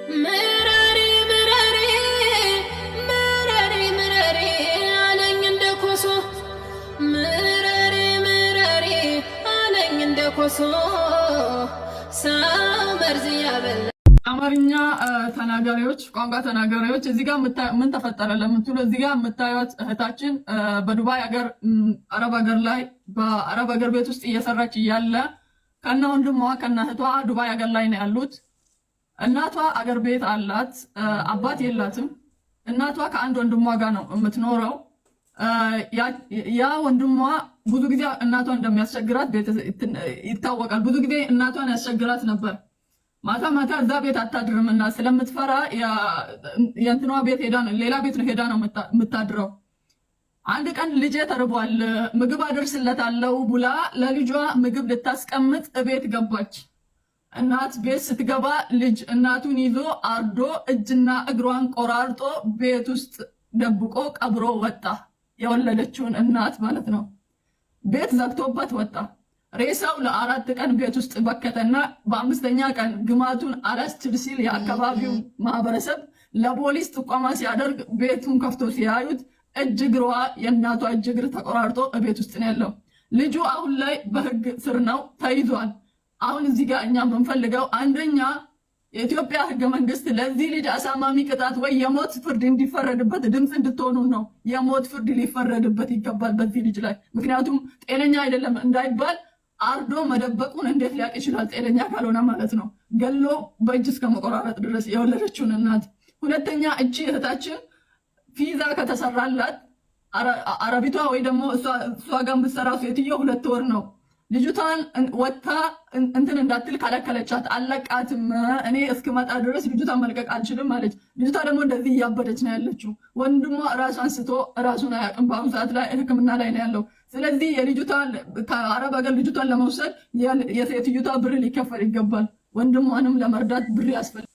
ምረሪ ምረሪ ምረሪ ምረሪ አለኝ እንደ ኮሶ ምረሪ ምረሪ አለኝ እንደ ኮሶ ሰው መርዝ ያበላ። አማርኛ ተናጋሪዎች ቋንቋ ተናጋሪዎች እዚህ ጋር ምን ተፈጠረ ለምትሉ እዚህ ጋር የምታዩት እህታችን በዱባይ ሀገር አረብ ሀገር ላይ በአረብ ሀገር ቤት ውስጥ እየሰራች እያለ ከነ ወንድሟ ከነ እህቷ ዱባይ ሀገር ላይ ነው ያሉት። እናቷ አገር ቤት አላት፣ አባት የላትም። እናቷ ከአንድ ወንድሟ ጋር ነው የምትኖረው። ያ ወንድሟ ብዙ ጊዜ እናቷ እንደሚያስቸግራት ይታወቃል። ብዙ ጊዜ እናቷን ያስቸግራት ነበር። ማታ ማታ እዛ ቤት አታድርምና ስለምትፈራ የእንትኗ ቤት ሄዳ ነው ሌላ ቤት ነው ሄዳ ነው የምታድረው። አንድ ቀን ልጄ ተርቧል ምግብ አደርስለታለሁ ብላ ለልጇ ምግብ ልታስቀምጥ ቤት ገባች። እናት ቤት ስትገባ ልጅ እናቱን ይዞ አርዶ እጅና እግሯን ቆራርጦ ቤት ውስጥ ደብቆ ቀብሮ ወጣ። የወለደችውን እናት ማለት ነው። ቤት ዘግቶበት ወጣ። ሬሳው ለ4 ቀን ቤት ውስጥ በከተና በ5ኛ ቀን ግማቱን አላስችል ሲል የአካባቢው ማህበረሰብ ለፖሊስ ጥቆማ ሲያደርግ ቤቱን ከፍቶ ሲያዩት እጅ እግሯ የእናቷ እጅ እግር ተቆራርጦ ቤት ውስጥ ነው ያለው። ልጁ አሁን ላይ በህግ ስር ነው ተይዟል። አሁን እዚህ ጋር እኛ የምንፈልገው አንደኛ የኢትዮጵያ ህገ መንግስት ለዚህ ልጅ አሳማሚ ቅጣት ወይ የሞት ፍርድ እንዲፈረድበት ድምፅ እንድትሆኑ ነው። የሞት ፍርድ ሊፈረድበት ይገባል በዚህ ልጅ ላይ። ምክንያቱም ጤነኛ አይደለም እንዳይባል አርዶ መደበቁን እንዴት ሊያቅ ይችላል? ጤነኛ ካልሆነ ማለት ነው። ገሎ በእጅ እስከ መቆራረጥ ድረስ የወለደችውን እናት። ሁለተኛ እቺ እህታችን ቪዛ ከተሰራላት አረቢቷ ወይ ደግሞ እሷ ጋር የምትሰራው ሴትዮ 2 ወር ነው። ልጅቷን ወጥታ እንትን እንዳትል ከለከለቻት። አለቃትም እኔ እስክመጣ ድረስ ልጅቷን መልቀቅ አልችልም አለች። ልጅቷ ደግሞ እንደዚህ እያበደች ነው ያለችው። ወንድሟ ራሷን ስቶ ራሱን አያውቅም። በአሁኑ ሰዓት ላይ ሕክምና ላይ ነው ያለው። ስለዚህ የልጅቷን ከአረብ ሀገር ልጅቷን ለመውሰድ የሴትዮቷ ብር ሊከፈል ይገባል። ወንድሟንም ለመርዳት ብር ያስፈልጋል።